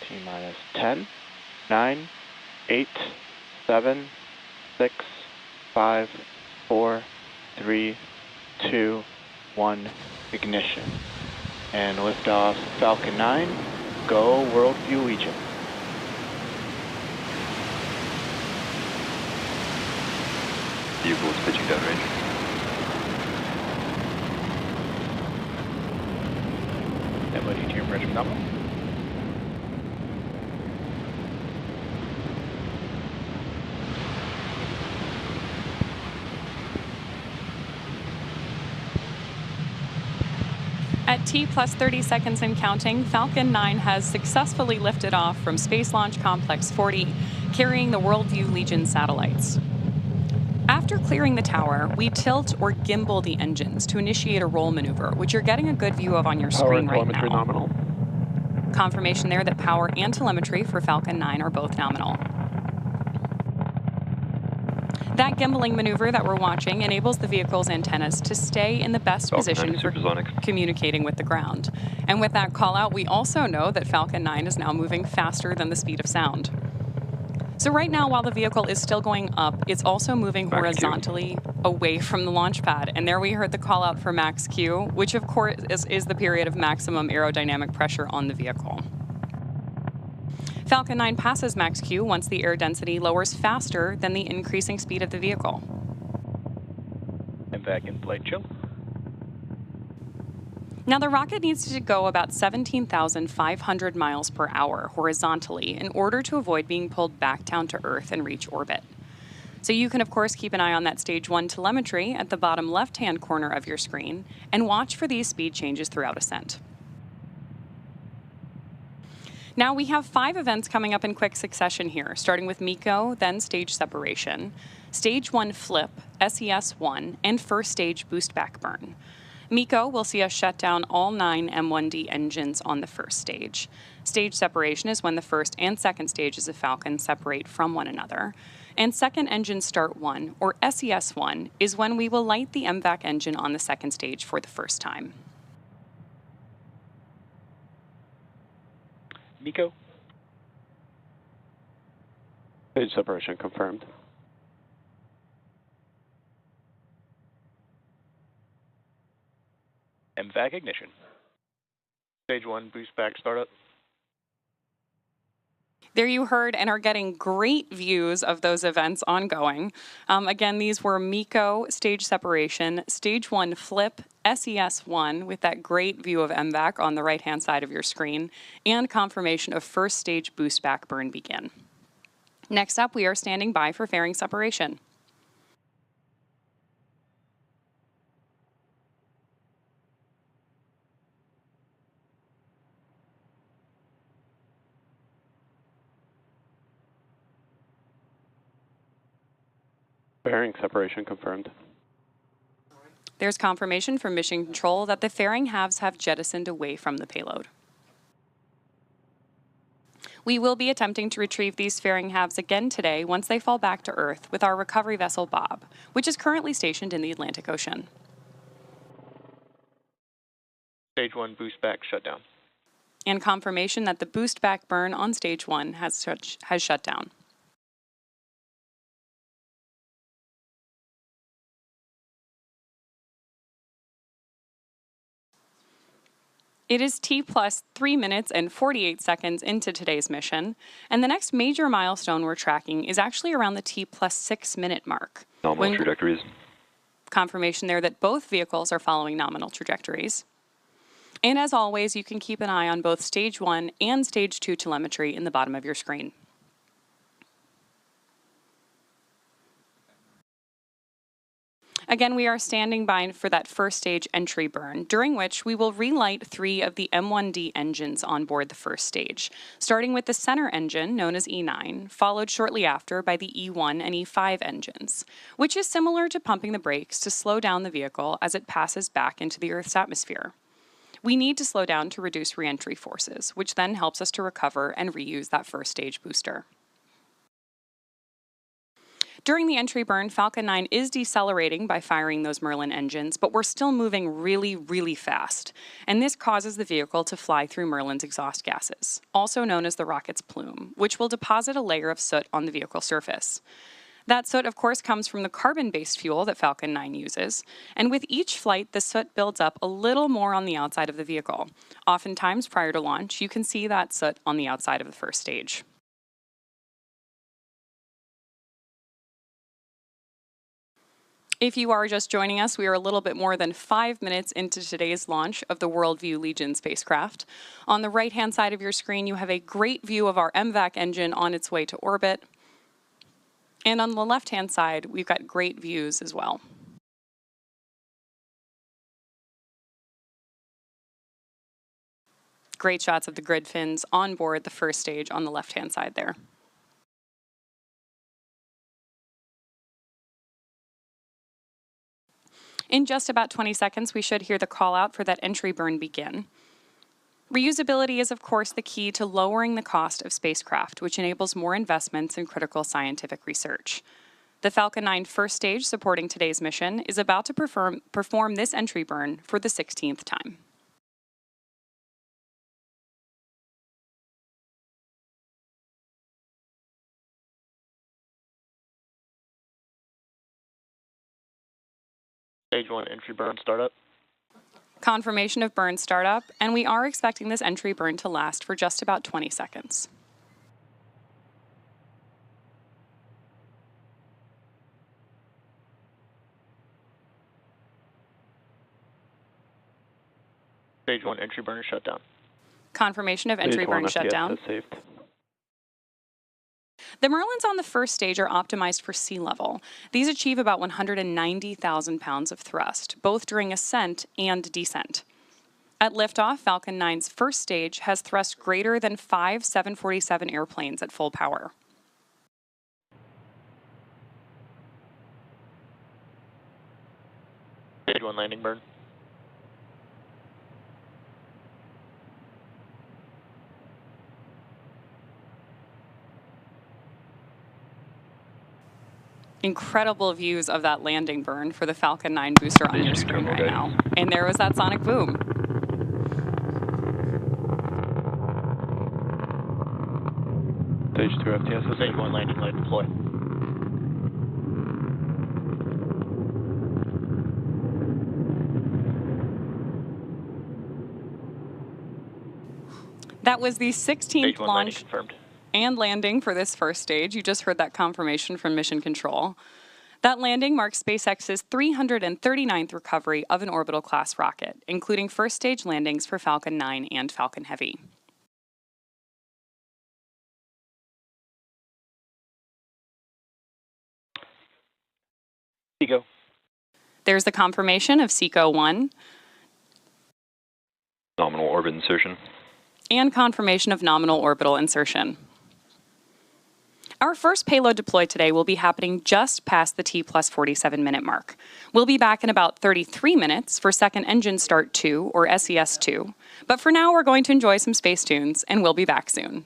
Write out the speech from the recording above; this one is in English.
T-minus 10, 9, 8, 7, 6, 5, 4, 3, 2, 1, ignition. And liftoff Falcon 9, go WorldView Legion. Vehicle is pitching downrange. MOD to your bridge nominal. At T plus 30 seconds and counting, Falcon 9 has successfully lifted off from Space Launch Complex 40, carrying the WorldView Legion satellites. After clearing the tower, we tilt or gimbal the engines to initiate a roll maneuver, which you're getting a good view of on your screen right now. Power and telemetry nominal. Confirmation there that power and telemetry for Falcon 9 are both nominal. That gimbaling maneuver that we're watching enables the vehicle's antennas to stay in the best position for communicating with the ground. And with that call out, we also know that Falcon 9 is now moving faster than the speed of sound. So right now, while the vehicle is still going up, it's also moving horizontally away from the launch pad. And there we heard the call out for max Q, which of course is the period of maximum aerodynamic pressure on the vehicle. Falcon 9 passes max Q once the air density lowers faster than the increasing speed of the vehicle. And back in flight chill. Now the rocket needs to go about 17,500 miles per hour horizontally in order to avoid being pulled back down to Earth and reach orbit. So you can of course keep an eye on that stage 1 telemetry at the bottom left-hand corner of your screen and watch for these speed changes throughout ascent. Now we have 5 events coming up in quick succession here, starting with MECO, then stage separation, stage 1 flip, SES-1, and first stage boost back burn. MECO will see us shut down all 9 M1D engines on the first stage. Stage separation is when the first and second stages of Falcon separate from one another. And second engine start 1, or SES-1, is when we will light the MVAC engine on the second stage for the first time. MECO. Stage separation confirmed. MVAC ignition. Stage 1 boost back startup. There you heard and are getting great views of those events ongoing. Again, these were MECO, stage separation, stage 1 flip, SES-1 with that great view of MVAC on the right-hand side of your screen, and confirmation of first stage boost back burn begin. Next up, we are standing by for fairing separation. Fairing separation confirmed. There's confirmation from Mission Control that the fairing halves have jettisoned away from the payload. We will be attempting to retrieve these fairing halves again today once they fall back to Earth with our recovery vessel Bob, which is currently stationed in the Atlantic Ocean. Stage 1 boost back shutdown. And confirmation that the boost back burn on stage 1 has shut down. It is T plus 3 minutes and 48 seconds into today's mission, and the next major milestone we're tracking is actually around the T plus 6 minute mark. Nominal trajectories. Confirmation there that both vehicles are following nominal trajectories. And as always, you can keep an eye on both stage 1 and stage 2 telemetry in the bottom of your screen. Again, we are standing by for that first stage entry burn, during which we will relight 3 of the M1D engines on board the first stage, starting with the center engine, known as E9, followed shortly after by the E1 and E5 engines, which is similar to pumping the brakes to slow down the vehicle as it passes back into the Earth's atmosphere. We need to slow down to reduce re-entry forces, which then helps us to recover and reuse that first stage booster. During the entry burn, Falcon 9 is decelerating by firing those Merlin engines, but we're still moving really, really fast. And this causes the vehicle to fly through Merlin's exhaust gases, also known as the rocket's plume, which will deposit a layer of soot on the vehicle surface. That soot, of course, comes from the carbon-based fuel that Falcon 9 uses, and with each flight, the soot builds up a little more on the outside of the vehicle. Oftentimes, prior to launch, you can see that soot on the outside of the first stage. If you are just joining us, we are a little bit more than 5 minutes into today's launch of the WorldView Legion spacecraft. On the right-hand side of your screen, you have a great view of our MVAC engine on its way to orbit. And on the left-hand side, we've got great views as well. Great shots of the grid fins on board the first stage on the left-hand side there. In just about 20 seconds, we should hear the call out for that entry burn begin. Reusability is, of course, the key to lowering the cost of spacecraft, which enables more investments in critical scientific research. The Falcon 9 first stage supporting today's mission is about to perform this entry burn for the 16th time. Stage 1 entry burn startup. Confirmation of burn startup, and we are expecting this entry burn to last for just about 20 seconds. Stage 1 entry burn shutdown. Confirmation of entry burn shutdown. The Merlins on the first stage are optimized for sea level. These achieve about 190,000 pounds of thrust, both during ascent and descent. At liftoff, Falcon 9's first stage has thrust greater than 5 747 airplanes at full power. Stage 1 landing burn. Incredible views of that landing burn for the Falcon 9 booster on your screen right now. And there was that sonic boom. Stage 2 FTS. Stage 1 landing light deploy. That was the 16th launch confirmed. And landing for this first stage. You just heard that confirmation from Mission Control. That landing marks SpaceX's 339th recovery of an orbital class rocket, including first stage landings for Falcon 9 and Falcon Heavy. SECO. There's the confirmation of SECO 1. Nominal orbit insertion. And confirmation of nominal orbital insertion. Our first payload deploy today will be happening just past the T plus 47 minute mark. We'll be back in about 33 minutes for second engine start 2, or SES2. But for now, we're going to enjoy some space tunes, and we'll be back soon.